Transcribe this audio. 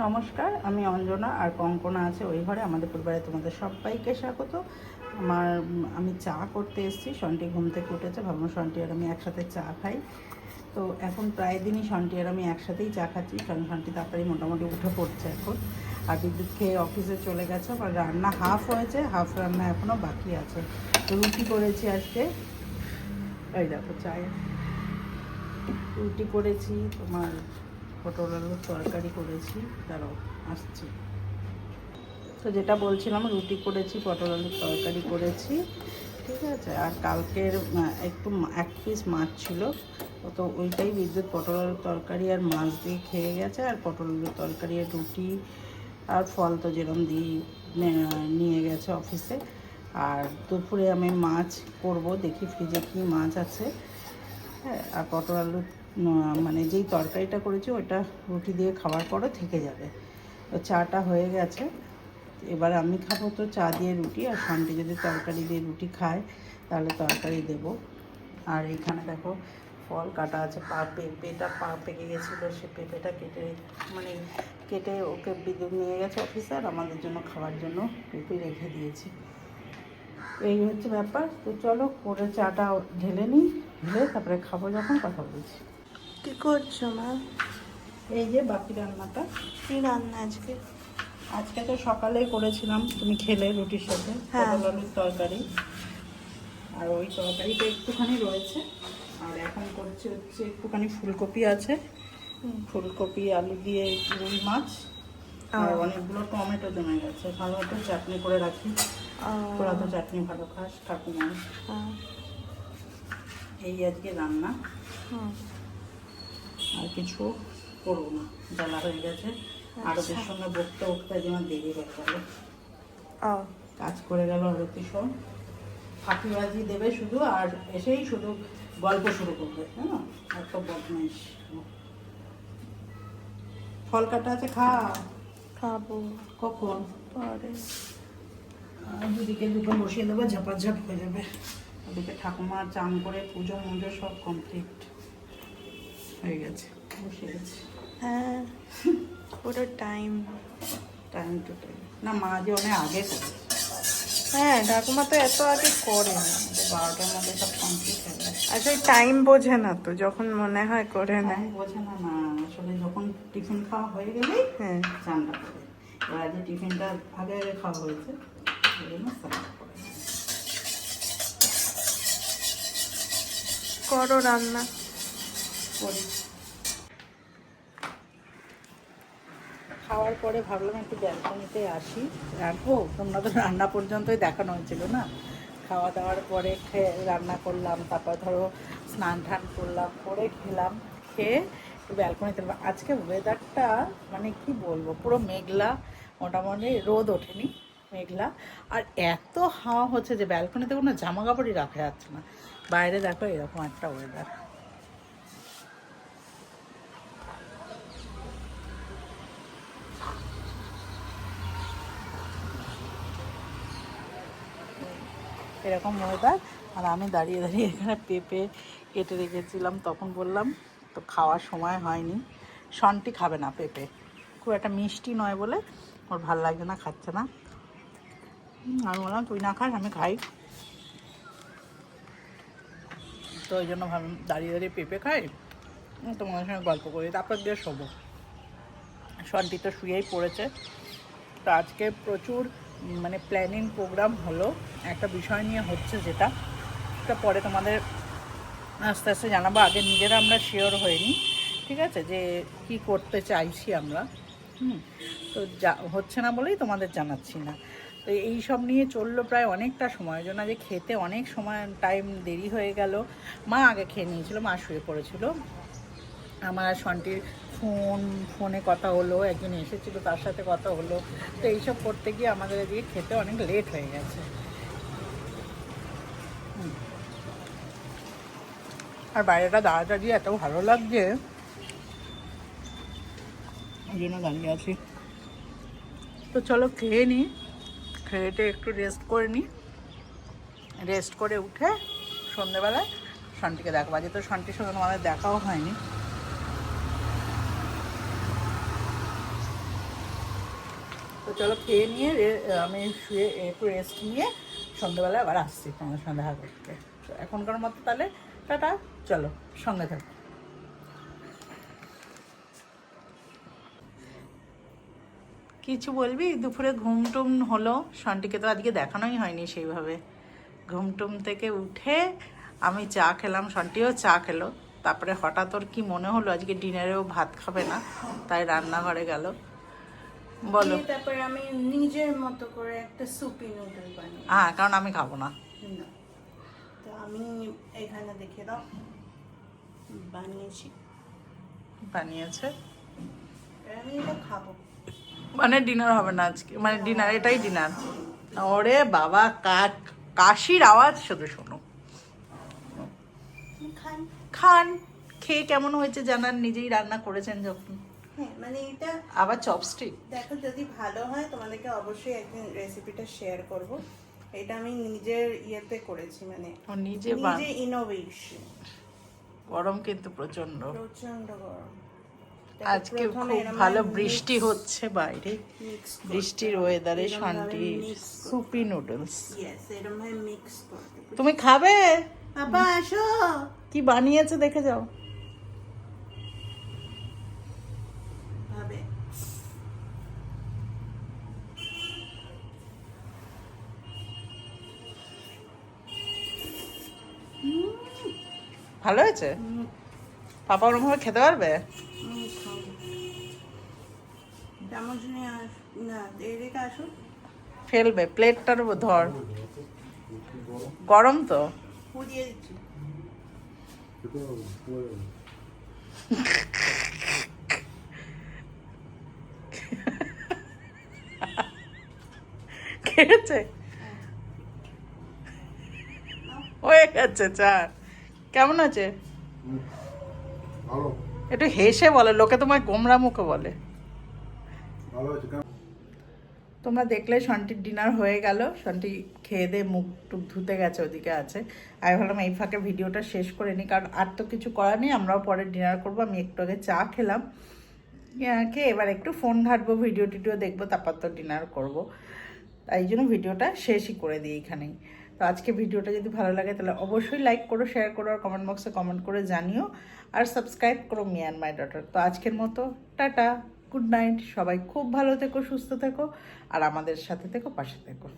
নমস্কার, আমি অঞ্জনা আর কঙ্কনা আছে ওই ঘরে। আমাদের পরিবারে তোমাদের সবাইকে স্বাগত। আমি চা করতে এসেছি। সন্টি ঘুম থেকে উঠেছে, ভাবলাম সন্টি আর আমি একসাথে চা খাই। তো এখন প্রায় দিনই সন্টি আর আমি একসাথেই চা খাচ্ছি, কারণ সন্টি তাড়াতাড়ি মোটামুটি উঠে পড়ছে এখন। আর বিদ্যুৎ খেয়ে অফিসে চলে গেছে। আর রান্না হাফ হয়েছে, হাফ রান্না এখনও বাকি আছে। তো রুটি করেছি আজকে, এই দেখো চায়ে রুটি করেছি, তোমার পটল আলুর তরকারি করেছি। দাঁড়াও আসছি। তো যেটা বলছিলাম, রুটি করেছি, পটল আলুর তরকারি করেছি, ঠিক আছে। আর কালকের একটু এক পিস মাছ ছিল, তো ওইটাই বিদ্যুৎ পটল আলুর তরকারি আর মাছ দিয়ে খেয়ে গেছে। আর পটল আলুর তরকারি আর রুটি আর ফল তো যেরকম দিয়ে নিয়ে গেছে অফিসে। আর দুপুরে আমি মাছ করব, দেখি ফ্রিজে কী মাছ আছে। হ্যাঁ, আর পটল আলু মানে যেই তরকারিটা করেছি ওইটা রুটি দিয়ে খাওয়ার পরও থেকে যাবে। তো চাটা হয়ে গেছে, এবার আমি খাবো তো চা দিয়ে রুটি, আর শান্তি যদি তরকারি দিয়ে রুটি খায় তাহলে তরকারি দেব। আর এখানে দেখো ফল কাটা আছে, পেঁপেটা পেকে গেছিলো, সে পেঁপেটা কেটে ওকে বিদ্যুৎ নিয়ে গেছে অফিসে, আর আমাদের জন্য খাওয়ার জন্য পেঁপে রেখে দিয়েছি। এই হচ্ছে ব্যাপার। তো চলো করে চাটা ঢেলে নিই, ঢেলে তারপরে খাবো, যখন কথা বলছি। কি করছো মা? এই যে বাকি রান্নাটা। কি রান্না আজকে? আজকে তো সকালেই করেছিলাম, তুমি খেলে রুটির সাথে, পটল আলুর তরকারি। আর ওই তরকারিটা একটুখানি রয়েছে। আর এখন করছে হচ্ছে একটুখানি ফুলকপি আছে, ফুলকপি আলু দিয়ে রুই মাছ, আর অনেকগুলো টমেটো জমে গেছে, ভালো মতো চাটনি করে রাখি। তোরা তো চাটনি ভালো খাস, ঠাকুমা। এই আজকে রান্না, আর কিছু করবো না, বেলা হয়ে গেছে। আর ওদের সঙ্গে বকতে বকতে যেমন দেরি হয়ে গেল, কাজ করে গেল আরতি সব। ফাঁকিবাজি দেবে শুধু, আর এসেই শুধু গল্প শুরু করবে, হ্যাঁ, এত বদমাইশ। ফল কাটা আছে, খাবো কখন? পরে। দুদিকে দুটো বসিয়ে দেবো, ঝাপাঝাপ হয়ে যাবে। ওদিকে ঠাকুমা চান করে পুজো মুজো সব কমপ্লিট হয়ে গেছে, বসে গেছে। হ্যাঁ, পুরো টাইম টু টাইম না, মা যে অনেক আগে করে। হ্যাঁ, ঠাকুমা তো এত আগে করে না। 12টার মধ্যে সব কমপ্লিট হয়ে যায়। আসলে টাইম বোঝে না তো, যখন মনে হয় করে নেয়। বোঝে না, না আসলে যখন টিফিন খাওয়া হয়ে গেলেই হ্যাঁ, চানটা করে। এবার আজকে টিফিনটা আগে আগে খাওয়া হয়েছে, ওই জন্য স্নানটা করে। করো রান্না। করি। খাওয়ার পরে ভাবলাম একটু ব্যালকনিতে আসি। তোমরা তো রান্না পর্যন্তই দেখানো হয়েছিল না। খাওয়া দাওয়ার পরে রান্না করলাম, তারপর ধরো স্নান টান করলাম, করে খেলাম, খেয়ে একটু ব্যালকনিতে। আজকে ওয়েদারটা মানে কি বলবো, পুরো মেঘলা, মোটামুটি রোদ ওঠেনি, মেঘলা। আর এত হাওয়া হচ্ছে যে ব্যালকনিতে কোনো জামা কাপড়ই রাখা যাচ্ছে না। বাইরে দেখো এরকম একটা ওয়েদার। এরকম ওয়েদার। আর আমি দাঁড়িয়ে দাঁড়িয়ে এখানে পেঁপে কেটে রেখেছিলাম, তখন বললাম, তো খাওয়ার সময় হয়নি। সন্টি খাবে না পেঁপে, খুব একটা মিষ্টি নয় বলে ওর ভালো লাগছে না, খাচ্ছে না। আমি বললাম তুই না খাস, আমি খাই। তো ওই জন্য ভাবলাম দাঁড়িয়ে দাঁড়িয়ে পেঁপে খাই, তোমাদের সঙ্গে গল্প করি, তারপর দিয়ে শোবো। সন্টি তো শুয়েই পড়েছে। তো আজকে প্রচুর মানে প্ল্যানিং প্রোগ্রাম হলো, একটা বিষয় নিয়ে হচ্ছে, যেটা পরে তোমাদের আস্তে আস্তে জানাবো। আগে নিজেরা আমরা শিওর হইনি, ঠিক আছে, যে কি করতে চাইছি আমরা। তো হচ্ছে না বলেই তোমাদের জানাচ্ছি না। তো এই সব নিয়ে চললো প্রায় অনেকটা সময়, জন্য যে খেতে অনেক সময় টাইম দেরি হয়ে গেল। মা আগে খেয়ে নিয়েছিল, মা শুয়ে পড়েছিল। আমার আর সন্টির ফোনে কথা হলো, একজন এসেছিলো তার সাথে কথা হলো। তো এইসব করতে গিয়ে আমাদের এদিকে খেতে অনেক লেট হয়ে গেছে। আর বাইরেটা দাঁড়িয়ে এত ভালো লাগছে, ওই জন্য দাঁড়িয়ে আছি। তো চলো খেয়ে নিই, খেয়েটে একটু রেস্ট করে নিই। রেস্ট করে উঠে সন্ধেবেলায় সন্টিকে দেখবো। আজকে তো সন্টির সঙ্গে আমাদের দেখাও হয়নি। চলো খেয়ে নিয়ে আমি শুয়ে একটু রেস্ট নিয়ে সন্ধ্যেবেলা আবার আসছি তোমাদের সঙ্গে দেখা করতে। তো এখনকার মতো তাহলে টাটা, চলো সঙ্গে থাকো। কিছু বলবি? দুপুরে ঘুম টুম হলো, সন্টিকে তো আজকে দেখানোই হয়নি সেইভাবে। ঘুম টুম থেকে উঠে আমি চা খেলাম, সন্টিও চা খেলো। তারপরে হঠাৎ ওর কি মনে হলো আজকে ডিনারেও ভাত খাবে না, তাই রান্নাঘরে গেল। বলো। তারপরে আমি নিজের মতো করে একটা সুপি নুডল বানিয়ে, হ্যাঁ, কারণ আমি খাবো না। তো আমি এখানে দেখে দাও বানিয়েছি, বানিয়েছে আমি এটা খাবো। মানে ডিনার হবে না আজকে, মানে ডিনার এটাই ডিনার। ওরে বাবা, কাশির আওয়াজ শুধু শোনো। খান। খান, খেয়ে কেমন হয়েছে জানান, নিজেই রান্না করেছেন যখন। হ্যাঁ মানে এটা আবার চপস্টিক। দেখো, যদি ভালো হয় তোমাদেরকে অবশ্যই একদিন রেসিপিটা শেয়ার করব। এটা আমি নিজের ইয়েতে করেছি, মানে ও নিজে নিজে ইনোভেশন। গরম কিন্তু প্রচন্ড। প্রচন্ড গরম। আজকে খুব ভালো বৃষ্টি হচ্ছে বাইরে, বৃষ্টির ওয়েদারে শান্তি সুপি নুডলস। ইয়েস, এরকম ভাবে মিক্স করতে। তুমি খাবে? আপা আসো। কি বানিয়েছে দেখে যাও। ভাবে ভালো হয়েছে? পাপা ওরকম ভাবে খেতে পারবে? চামচ নিয়ে না, এদিকে আসো। ফেলবে, প্লেটটার ধর। গরম তো। পুড়িয়ে দিচ্ছি। খেয়েছে? হয়ে গেছে চা। কেমন আছে? একটু হেসে বলে, লোকে তোমায় গোমরা মুখে বলে। তোমরা দেখলে সন্টির ডিনার হয়ে গেল, সন্টি খেয়ে দিয়ে মুখ টুক ধুতে গেছে, ওদিকে আছে। আমি ভাবলাম এই ফাঁকে ভিডিওটা শেষ করে নিই, কারণ আর তো কিছু করার নেই, আমরাও পরে ডিনার করবো। আমি একটু আগে চা খেলাম, খেয়ে এবার একটু ফোন ঘাঁটবো, ভিডিও টিডিও দেখবো, তারপর তো ডিনার করবো। তাই জন্য ভিডিওটা শেষই করে দিই এখানেই। তো আজকে ভিডিওটা যদি ভালো লাগে তাহলে অবশ্যই লাইক করো, শেয়ার করো, আর কমেন্ট বক্সে কমেন্ট করে জানিও, আর সাবস্ক্রাইব করো মি অ্যান্ড মাই ডটার। তো আজকের মতো টাটা, গুড নাইট। সবাই খুব ভালো থেকো, সুস্থ থেকো, আর আমাদের সাথে থেকো, পাশে থেকো।